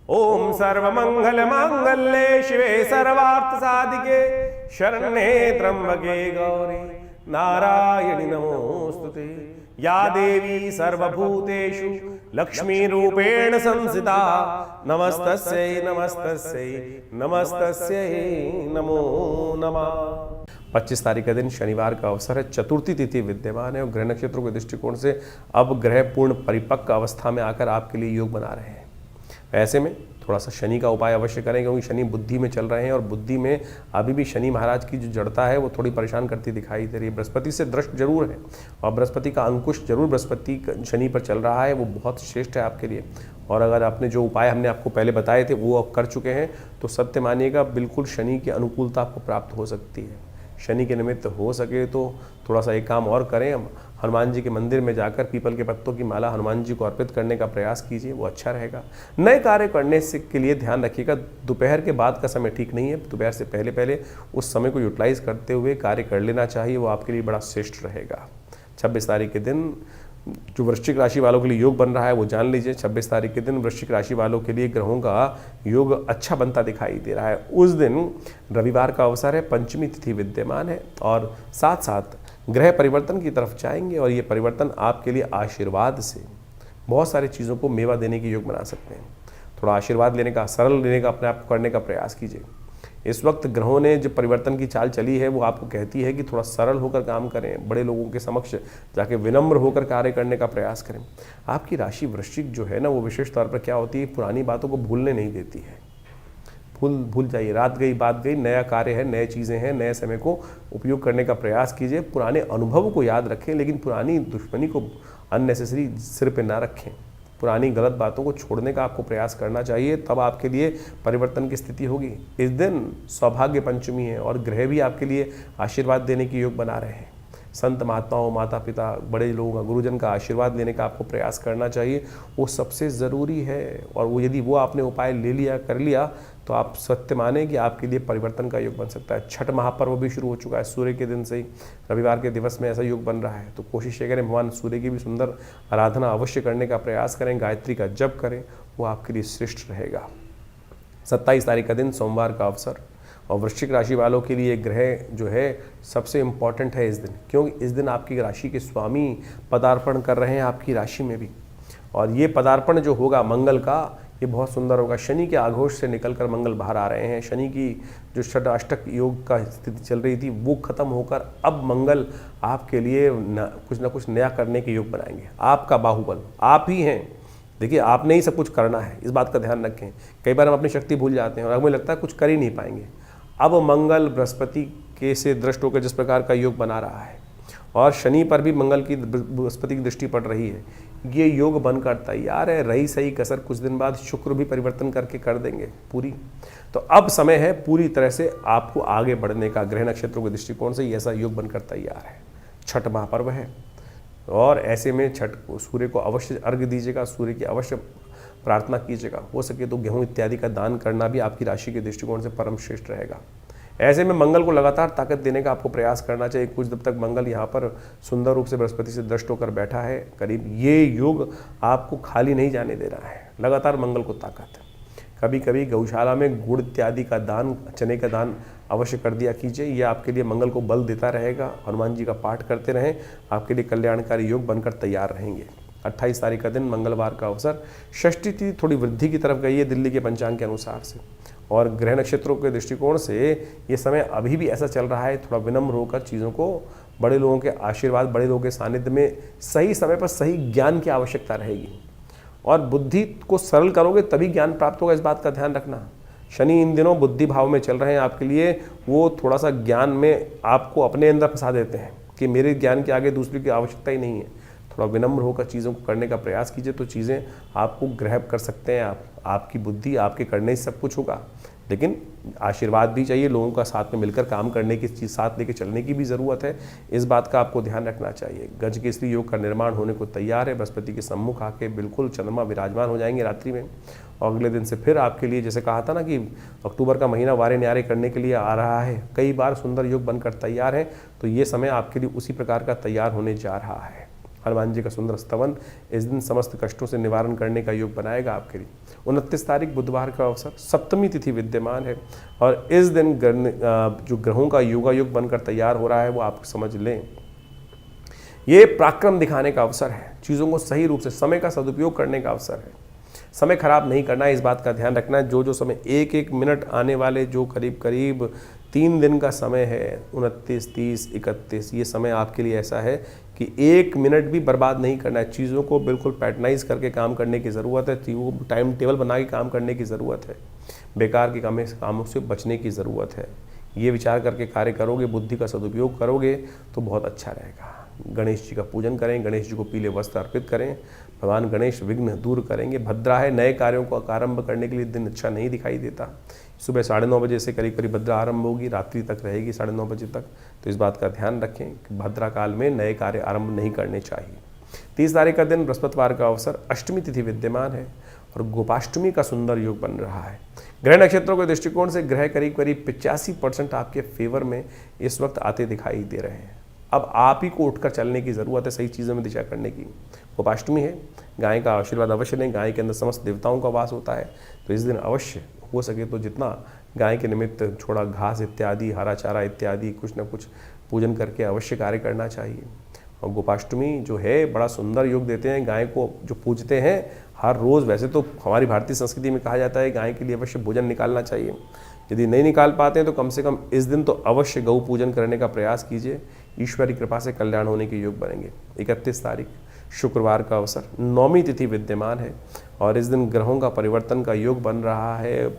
ओम सर्वमंगल मांगल्ये शिवे सर्वार्थ साधिके शरण्ये त्र्यंबके गौरी नारायणि नमोस्तुते। या देवी सर्वभूतेषु लक्ष्मी रूपेण संस्थिता नमस्तस्यै नमस्तस्यै नमस्तस्यै नमो नमः। 25 तारीख का दिन शनिवार का अवसर है, चतुर्थी तिथि विद्यमान है और ग्रह नक्षत्रों के दृष्टिकोण से अब ग्रह पूर्ण परिपक्व अवस्था में आकर आपके लिए योग बना रहे हैं। ऐसे में थोड़ा सा शनि का उपाय अवश्य करें, क्योंकि शनि बुद्धि में चल रहे हैं और बुद्धि में अभी भी शनि महाराज की जो जड़ता है वो थोड़ी परेशान करती दिखाई दे रही है। बृहस्पति से दृष्ट जरूर है और बृहस्पति का अंकुश जरूर बृहस्पति शनि पर चल रहा है, वो बहुत श्रेष्ठ है आपके लिए। और अगर आपने जो उपाय हमने आपको पहले बताए थे वो आप कर चुके हैं तो सत्य मानिएगा बिल्कुल शनि की अनुकूलता आपको प्राप्त हो सकती है। शनि के निमित्त हो सके तो थोड़ा सा एक काम और करें, हनुमान जी के मंदिर में जाकर पीपल के पत्तों की माला हनुमान जी को अर्पित करने का प्रयास कीजिए, वो अच्छा रहेगा। नए कार्य करने से के लिए ध्यान रखिएगा, दोपहर के बाद का समय ठीक नहीं है, दोपहर से पहले पहले उस समय को यूटिलाइज करते हुए कार्य कर लेना चाहिए, वो आपके लिए बड़ा श्रेष्ठ रहेगा। 26 तारीख के दिन जो वृश्चिक राशि वालों के लिए योग बन रहा है वो जान लीजिए। 26 तारीख के दिन वृश्चिक राशि वालों के लिए ग्रहों का योग अच्छा बनता दिखाई दे रहा है। उस दिन रविवार का अवसर है, पंचमी तिथि विद्यमान है और साथ साथ ग्रह परिवर्तन की तरफ जाएंगे और ये परिवर्तन आपके लिए आशीर्वाद से बहुत सारी चीज़ों को मेवा देने की योग बना सकते हैं। थोड़ा आशीर्वाद लेने का, सरल लेने का अपने आप को करने का प्रयास कीजिए। इस वक्त ग्रहों ने जो परिवर्तन की चाल चली है वो आपको कहती है कि थोड़ा सरल होकर काम करें, बड़े लोगों के समक्ष जाके विनम्र होकर कार्य करने का प्रयास करें। आपकी राशि वृश्चिक जो है ना वो विशेष तौर पर क्या होती है, पुरानी बातों को भूलने नहीं देती है। भूल जाइए, रात गई बात गई, नया कार्य है, नए चीज़ें हैं, नए समय को उपयोग करने का प्रयास कीजिए। पुराने अनुभव को याद रखें लेकिन पुरानी दुश्मनी को अननेसेसरी सिर पे ना रखें। पुरानी गलत बातों को छोड़ने का आपको प्रयास करना चाहिए, तब आपके लिए परिवर्तन की स्थिति होगी। इस दिन सौभाग्य पंचमी है और ग्रह भी आपके लिए आशीर्वाद देने की योग बना रहे हैं। संत महात्माओं, माता पिता, बड़े लोगों का, गुरुजन का आशीर्वाद लेने का आपको प्रयास करना चाहिए, वो सबसे ज़रूरी है। और वो यदि वो आपने उपाय ले लिया, कर लिया तो आप सत्य माने कि आपके लिए परिवर्तन का योग बन सकता है। छठ महापर्व भी शुरू हो चुका है, सूर्य के दिन से ही रविवार के दिवस में ऐसा योग बन रहा है, तो कोशिश ये करें भगवान सूर्य की भी सुंदर आराधना अवश्य करने का प्रयास करें, गायत्री का जप करें, वो आपके लिए श्रेष्ठ रहेगा। 27 तारीख का दिन सोमवार का अवसर और वृश्चिक राशि वालों के लिए ग्रह जो है सबसे इम्पॉर्टेंट है इस दिन, क्योंकि इस दिन आपकी राशि के स्वामी पदार्पण कर रहे हैं आपकी राशि में भी। और ये पदार्पण जो होगा मंगल का, ये बहुत सुंदर होगा। शनि के आघोष से निकलकर मंगल बाहर आ रहे हैं। शनि की जो षडाष्टक योग का स्थिति चल रही थी वो खत्म होकर अब मंगल आपके लिए कुछ ना कुछ नया करने के योग बनाएंगे। आपका बाहुबल आप ही हैं। देखिए, आपने ही सब कुछ करना है, इस बात का ध्यान रखें। कई बार हम अपनी शक्ति भूल जाते हैं और हमें लगता है कुछ कर ही नहीं पाएंगे। अब मंगल बृहस्पति के से दृष्ट होकर जिस प्रकार का योग बना रहा है और शनि पर भी मंगल की बृहस्पति की दृष्टि पड़ रही है, ये योग बनकर तैयार है। रही सही कसर कुछ दिन बाद शुक्र भी परिवर्तन करके कर देंगे पूरी। तो अब समय है पूरी तरह से आपको आगे बढ़ने का। ग्रह नक्षत्रों के दृष्टिकोण से ऐसा योग बनकर तैयार है। छठ महापर्व है और ऐसे में छठ सूर्य को अवश्य अर्घ्य दीजिएगा, सूर्य की अवश्य प्रार्थना कीजिएगा। हो सके तो गेहूं इत्यादि का दान करना भी आपकी राशि के दृष्टिकोण से परम श्रेष्ठ रहेगा। ऐसे में मंगल को लगातार ताकत देने का आपको प्रयास करना चाहिए। कुछ दिन तक मंगल यहाँ पर सुंदर रूप से बृहस्पति से दृष्ट होकर बैठा है करीब, ये योग आपको खाली नहीं जाने दे रहा है। लगातार मंगल को ताकत। कभी कभी गौशाला में गुड़ इत्यादि का दान, चने का दान अवश्य कर दिया कीजिए, ये आपके लिए मंगल को बल देता रहेगा। हनुमान जी का पाठ करते रहें, आपके लिए कल्याणकारी योग बनकर तैयार रहेंगे। 28 तारीख का दिन मंगलवार का अवसर, षष्ठी तिथि थोड़ी वृद्धि की तरफ गई है दिल्ली के पंचांग के अनुसार से, और ग्रह नक्षत्रों के दृष्टिकोण से ये समय अभी भी ऐसा चल रहा है। थोड़ा विनम्र होकर चीज़ों को, बड़े लोगों के आशीर्वाद, बड़े लोगों के सानिध्य में सही समय पर सही ज्ञान की आवश्यकता रहेगी और बुद्धि को सरल करोगे तभी ज्ञान प्राप्त होगा, इस बात का ध्यान रखना। शनि इन दिनों बुद्धि भाव में चल रहे हैं आपके लिए, वो थोड़ा सा ज्ञान में आपको अपने अंदर फंसा देते हैं कि मेरे ज्ञान के आगे दूसरे की आवश्यकता ही नहीं है। थोड़ा विनम्र होकर चीज़ों को करने का प्रयास कीजिए तो चीज़ें आपको ग्रहण कर सकते हैं। आपकी बुद्धि, आपके करने से सब कुछ होगा, लेकिन आशीर्वाद भी चाहिए। लोगों का साथ में मिलकर काम करने की चीज़, साथ लेके चलने की भी ज़रूरत है, इस बात का आपको ध्यान रखना चाहिए। गज केसरी योग का निर्माण होने को तैयार है। बृहस्पति के सम्मुख आके बिल्कुल चंद्रमा विराजमान हो जाएंगे रात्रि में और अगले दिन से फिर आपके लिए, जैसे कहा था ना कि अक्टूबर का महीना वारे न्यारे करने के लिए आ रहा है, कई बार सुंदर योग बनकर तैयार है, तो ये समय आपके लिए उसी प्रकार का तैयार होने जा रहा है। हनुमान जी का सुंदर स्तवन इस दिन समस्त कष्टों से निवारण करने का योग बनाएगा आपके लिए। 29 तारीख बुधवार का अवसर, सप्तमी तिथि विद्यमान है और इस दिन जो ग्रहों का योगा योग बनकर तैयार हो रहा है वो आप समझ लें, ये पराक्रम दिखाने का अवसर है, चीज़ों को सही रूप से समय का सदुपयोग करने का अवसर है। समय खराब नहीं करना है, इस बात का ध्यान रखना है। जो समय एक एक मिनट आने वाले जो करीब करीब 3 दिन का समय है, 29, 30, 31, ये समय आपके लिए ऐसा है कि 1 मिनट भी बर्बाद नहीं करना है। चीज़ों को बिल्कुल पैटर्नाइज करके काम करने की ज़रूरत है, चीज़ों को टाइम टेबल बना के काम करने की ज़रूरत है, बेकार के कामों से बचने की ज़रूरत है। ये विचार करके कार्य करोगे, बुद्धि का सदुपयोग करोगे तो बहुत अच्छा रहेगा। गणेश जी का पूजन करें, गणेश जी को पीले वस्त्र अर्पित करें, भगवान गणेश विघ्न दूर करेंगे। भद्रा है, नए कार्यों को आरंभ करने के लिए दिन अच्छा नहीं दिखाई देता। सुबह 9:30 बजे से करीब करीब भद्रा आरंभ होगी, रात्रि तक रहेगी 9:30 बजे तक, तो इस बात का ध्यान रखें कि भद्रा काल में नए कार्य आरंभ नहीं करने चाहिए। 30 तारीख का दिन बृहस्पतिवार का अवसर, अष्टमी तिथि विद्यमान है और गोपाष्टमी का सुंदर योग बन रहा है। ग्रह नक्षत्रों के दृष्टिकोण से ग्रह करीब करीब 85% आपके फेवर में इस वक्त आते दिखाई दे रहे हैं। अब आप ही को उठकर चलने की ज़रूरत है, सही चीज़ों में दिशा करने की। गोपाष्टमी है, गाय का आशीर्वाद अवश्य लें, गाय के अंदर समस्त देवताओं का वास होता है, तो इस दिन अवश्य हो सके तो जितना गाय के निमित्त थोड़ा घास इत्यादि, हरा चारा इत्यादि कुछ न कुछ पूजन करके अवश्य कार्य करना चाहिए। और गोपाष्टमी जो है बड़ा सुंदर योग देते हैं। गाय को जो पूजते हैं हर रोज़, वैसे तो हमारी भारतीय संस्कृति में कहा जाता है गाय के लिए अवश्य भोजन निकालना चाहिए, यदि नहीं निकाल पाते हैं तो कम से कम इस दिन तो अवश्य गौ पूजन करने का प्रयास कीजिए। ईश्वरी कृपा से कल्याण होने के योग बनेंगे। 31 तारीख शुक्रवार का अवसर, नौमी तिथि विद्यमान है और इस दिन ग्रहों का परिवर्तन का योग बन रहा है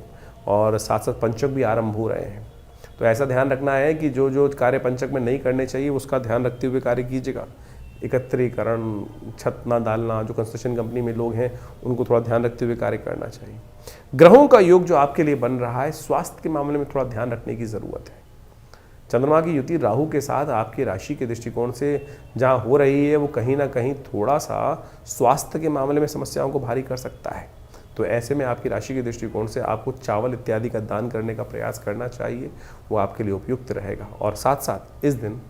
और साथ साथ पंचक भी आरंभ हो रहे हैं। तो ऐसा ध्यान रखना है कि जो जो कार्य पंचक में नहीं करने चाहिए उसका ध्यान रखते हुए कार्य कीजिएगा। एकत्रीकरण, छत ना डालना, जो कंस्ट्रक्शन कंपनी में लोग हैं उनको थोड़ा ध्यान रखते हुए कार्य करना चाहिए। ग्रहों का योग जो आपके लिए बन रहा है, स्वास्थ्य के मामले में थोड़ा ध्यान रखने की ज़रूरत है। चंद्रमा की युति राहु के साथ आपकी राशि के दृष्टिकोण से जहाँ हो रही है वो कहीं ना कहीं थोड़ा सा स्वास्थ्य के मामले में समस्याओं को भारी कर सकता है। तो ऐसे में आपकी राशि के दृष्टिकोण से आपको चावल इत्यादि का दान करने का प्रयास करना चाहिए, वो आपके लिए उपयुक्त रहेगा। और साथ साथ इस दिन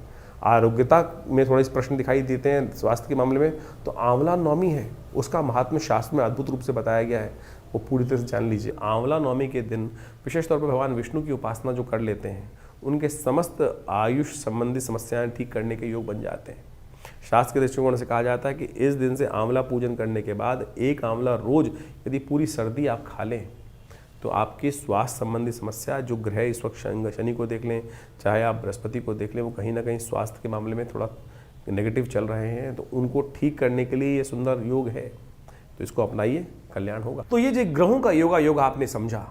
आरोग्यता में थोड़े प्रश्न दिखाई देते हैं स्वास्थ्य के मामले में, तो आंवला नवमी है, उसका महात्म्य शास्त्र में अद्भुत रूप से बताया गया है, वो पूरी तरह से जान लीजिए। आंवला नवमी के दिन विशेष तौर पर भगवान विष्णु की उपासना जो कर लेते हैं उनके समस्त आयुष संबंधी समस्याएं ठीक करने के योग बन जाते हैं। शास्त्र के दृष्टिकोण से कहा जाता है कि इस दिन से आंवला पूजन करने के बाद एक आंवला रोज यदि पूरी सर्दी आप खा लें तो आपकी स्वास्थ्य संबंधी समस्या, जो ग्रह इस वक्त शनि को देख लें चाहे आप बृहस्पति को देख लें, वो कहीं ना कहीं स्वास्थ्य के मामले में थोड़ा नेगेटिव चल रहे हैं, तो उनको ठीक करने के लिए ये सुंदर योग है, तो इसको अपनाइए, कल्याण होगा। तो ये जो ग्रहों का योग आपने समझा,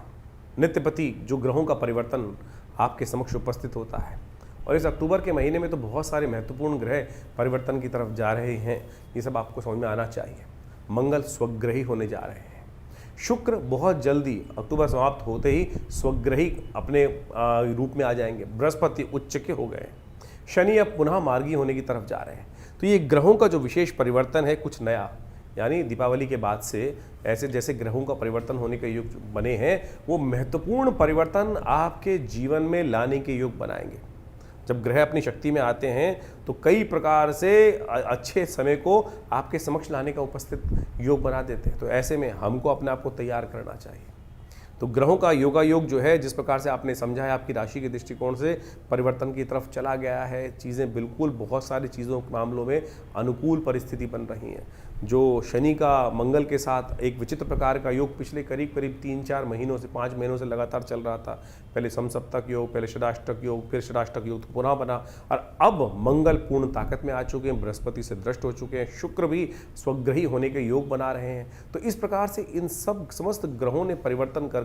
नित्यपति जो ग्रहों का परिवर्तन आपके समक्ष उपस्थित होता है, और इस अक्टूबर के महीने में तो बहुत सारे महत्वपूर्ण ग्रह परिवर्तन की तरफ जा रहे हैं, ये सब आपको समझ में आना चाहिए। मंगल स्वग्रही होने जा रहे हैं, शुक्र बहुत जल्दी अक्टूबर समाप्त होते ही स्वग्रही अपने रूप में आ जाएंगे, बृहस्पति उच्च के हो गए, शनि अब पुनः मार्गी होने की तरफ जा रहे हैं। तो ये ग्रहों का जो विशेष परिवर्तन है, कुछ नया, यानी दीपावली के बाद से ऐसे जैसे ग्रहों का परिवर्तन होने के योग बने हैं, वो महत्वपूर्ण परिवर्तन आपके जीवन में लाने के योग बनाएंगे। जब ग्रह अपनी शक्ति में आते हैं तो कई प्रकार से अच्छे समय को आपके समक्ष लाने का उपस्थित योग बना देते हैं। तो ऐसे में हमको अपने आप को तैयार करना चाहिए। तो ग्रहों का योग जो है, जिस प्रकार से आपने समझा है, आपकी राशि के दृष्टिकोण से परिवर्तन की तरफ चला गया है, चीज़ें बिल्कुल बहुत सारी चीज़ों के मामलों में अनुकूल परिस्थिति बन रही हैं। जो शनि का मंगल के साथ एक विचित्र प्रकार का योग पिछले करीब 3-4 महीनों से 5 महीनों से लगातार चल रहा था, पहले समसप्तक योग, पहले षडाष्टक योग, फिर षडाष्टक योग पुनः बना, और अब मंगल पूर्ण ताकत में आ चुके हैं, बृहस्पति से दृष्ट हो चुके हैं, शुक्र भी स्वग्रही होने के योग बना रहे हैं। तो इस प्रकार से इन सब समस्त ग्रहों ने परिवर्तन कर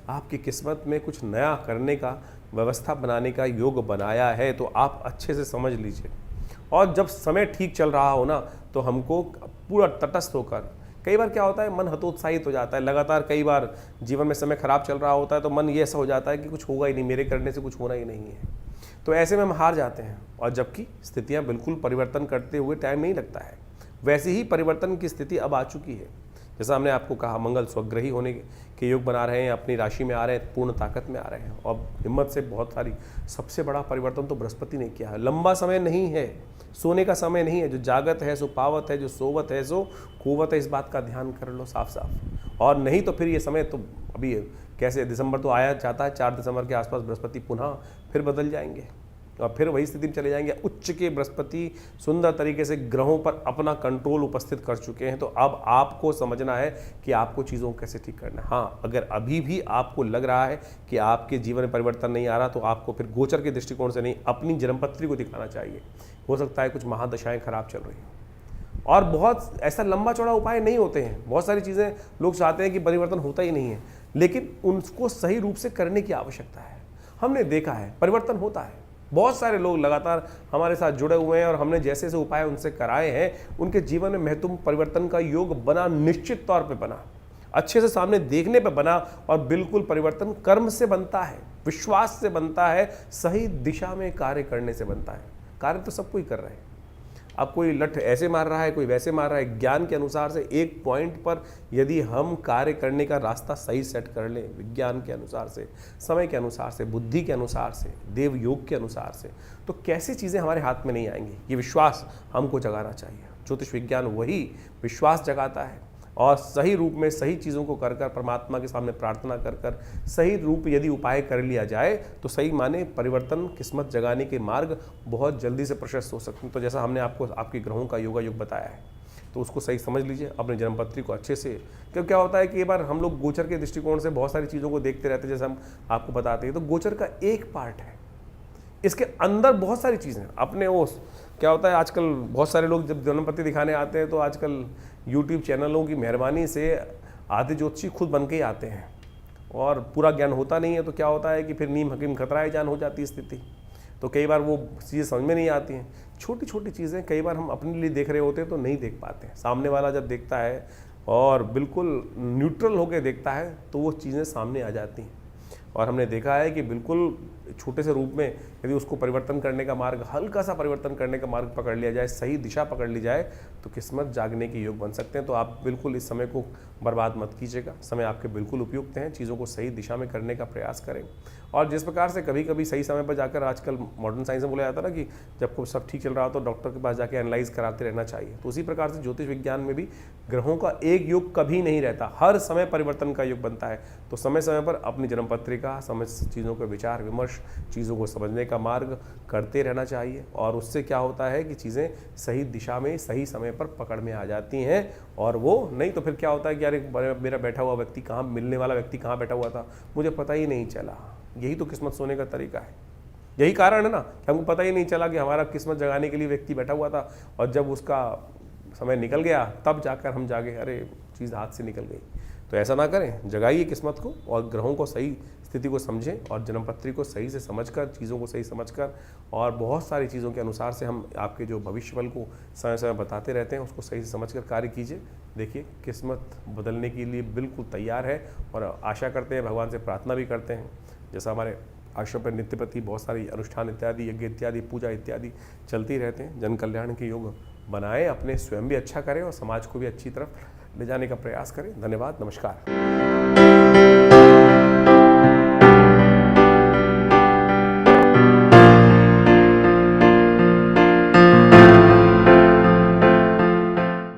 आपकी किस्मत में कुछ नया करने का, व्यवस्था बनाने का योग बनाया है। तो आप अच्छे से समझ लीजिए, और जब समय ठीक चल रहा हो ना, तो हमको पूरा तटस्थ होकर, कई बार क्या होता है मन हतोत्साहित हो जाता है, लगातार कई बार जीवन में समय खराब चल रहा होता है तो मन ये ऐसा हो जाता है कि कुछ होगा ही नहीं, मेरे करने से कुछ होना ही नहीं है, तो ऐसे में हम हार जाते हैं। और जबकि स्थितियां बिल्कुल परिवर्तन करते हुए टाइम नहीं लगता है, वैसे ही परिवर्तन की स्थिति अब आ चुकी है। जैसा हमने आपको कहा, मंगल स्वग्रही होने के योग बना रहे हैं, अपनी राशि में आ रहे हैं, पूर्ण ताकत में आ रहे हैं और हिम्मत से बहुत सारी। सबसे बड़ा परिवर्तन तो बृहस्पति ने किया है। लंबा समय नहीं है, सोने का समय नहीं है। जो जागत है सो पावत है, जो सोवत है सो कुवत है। इस बात का ध्यान कर लो साफ साफ। और नहीं तो फिर ये समय तो अभी कैसे, दिसंबर तो आया जाता है, 4 दिसंबर के आसपास बृहस्पति पुनः फिर बदल जाएंगे और फिर वही स्थिति में चले जाएंगे। उच्च के बृहस्पति सुंदर तरीके से ग्रहों पर अपना कंट्रोल उपस्थित कर चुके हैं। तो अब आपको समझना है कि आपको चीज़ों को कैसे ठीक करना है। हाँ, अगर अभी भी आपको लग रहा है कि आपके जीवन में परिवर्तन नहीं आ रहा, तो आपको फिर गोचर के दृष्टिकोण से नहीं, अपनी जन्मपत्री को दिखाना चाहिए। हो सकता है कुछ महादशाएं खराब चल रही हैं और बहुत ऐसा लंबा चौड़ा उपाय नहीं होते हैं। बहुत सारी चीज़ें लोग चाहते हैं कि परिवर्तन होता ही नहीं है, लेकिन उनको सही रूप से करने की आवश्यकता है। हमने देखा है परिवर्तन होता है। बहुत सारे लोग लगातार हमारे साथ जुड़े हुए हैं और हमने जैसे जैसे उपाय उनसे कराए हैं, उनके जीवन में महत्वपूर्ण परिवर्तन का योग बना, निश्चित तौर पे बना, अच्छे से सामने देखने पे बना। और बिल्कुल परिवर्तन कर्म से बनता है, विश्वास से बनता है, सही दिशा में कार्य करने से बनता है। कार्य तो सब कोई कर रहे हैं। अब कोई लठ ऐसे मार रहा है, कोई वैसे मार रहा है। ज्ञान के अनुसार से एक पॉइंट पर यदि हम कार्य करने का रास्ता सही सेट कर लें, विज्ञान के अनुसार से, समय के अनुसार से, बुद्धि के अनुसार से, देव योग के अनुसार से, तो कैसी चीज़ें हमारे हाथ में नहीं आएंगी। ये विश्वास हमको जगाना चाहिए। ज्योतिष विज्ञान वही विश्वास जगाता है और सही रूप में सही चीज़ों को कर कर, परमात्मा के सामने प्रार्थना कर कर, सही रूप यदि उपाय कर लिया जाए तो सही माने परिवर्तन, किस्मत जगाने के मार्ग बहुत जल्दी से प्रशस्त हो सकते हैं। तो जैसा हमने आपको आपके ग्रहों का योगा योग बताया है, तो उसको सही समझ लीजिए, अपनी जन्मपत्री को अच्छे से। क्योंकि क्या होता है कि एक बार हम लोग गोचर के दृष्टिकोण से बहुत सारी चीज़ों को देखते रहते हैं, जैसे हम आपको बताते हैं, तो गोचर का एक पार्ट है, इसके अंदर बहुत सारी चीज़ें अपने वो क्या होता है। आजकल बहुत सारे लोग जब जन्मपत्री दिखाने आते हैं तो आजकल YouTube चैनलों की मेहरबानी से आधे ज्योतिषी खुद बन के ही आते हैं और पूरा ज्ञान होता नहीं है। तो क्या होता है कि फिर नीम हकीम खतराए जान हो जाती है स्थिति। तो कई बार वो चीज़ें समझ में नहीं आती हैं। छोटी छोटी चीज़ें कई बार हम अपने लिए देख रहे होते हैं तो नहीं देख पाते हैं। सामने वाला जब देखता है और बिल्कुल न्यूट्रल होकर देखता है तो वो चीज़ें सामने आ जाती हैं। और हमने देखा है कि बिल्कुल छोटे से रूप में यदि उसको परिवर्तन करने का मार्ग, हल्का सा परिवर्तन करने का मार्ग पकड़ लिया जाए, सही दिशा पकड़ ली जाए, तो किस्मत जागने के योग बन सकते हैं। तो आप बिल्कुल इस समय को बर्बाद मत कीजिएगा। समय आपके बिल्कुल उपयुक्त हैं, चीज़ों को सही दिशा में करने का प्रयास करें। और जिस प्रकार से कभी कभी सही समय पर जाकर, आजकल मॉडर्न साइंस में बोला जाता है ना कि जब को सब ठीक चल रहा हो तो डॉक्टर के पास जाके एनालाइज कराते रहना चाहिए। तो उसी प्रकार से ज्योतिष विज्ञान में भी ग्रहों का एक योग कभी नहीं रहता, हर समय परिवर्तन का योग बनता है। तो समय समय पर अपनी जन्मपत्रिका, समय चीज़ों का विचार विमर्श, चीज़ों को समझने का मार्ग करते रहना चाहिए। और उससे क्या होता है कि चीज़ें सही दिशा में सही समय पर पकड़ में आ जाती हैं। और वो नहीं तो फिर क्या होता है कि यार मेरा बैठा हुआ व्यक्ति कहाँ, मिलने वाला व्यक्ति कहाँ बैठा हुआ था, मुझे पता ही नहीं चला। यही तो किस्मत सोने का तरीका है। यही कारण है ना कि हमको पता ही नहीं चला कि हमारा किस्मत जगाने के लिए व्यक्ति बैठा हुआ था, और जब उसका समय निकल गया तब जाकर हम जागे, अरे चीज़ हाथ से निकल गई। तो ऐसा ना करें, जगाइए किस्मत को और ग्रहों को सही स्थिति को समझें और जन्मपत्री को सही से समझकर, चीज़ों को सही समझकर, और बहुत सारी चीज़ों के अनुसार से हम आपके जो भविष्य बल को समय समय बताते रहते हैं, उसको सही से समझकर कार्य कीजिए। देखिए किस्मत बदलने के लिए बिल्कुल तैयार है और आशा करते हैं, भगवान से प्रार्थना भी करते हैं। जैसा हमारे आश्रम पर नित्य प्रति बहुत सारी अनुष्ठान इत्यादि, यज्ञ इत्यादि, पूजा इत्यादि चलती रहते हैं। जन कल्याण के योग बनाएं, अपने स्वयं भी अच्छा करें और समाज को भी अच्छी तरफ ले जाने का प्रयास करें। धन्यवाद, नमस्कार।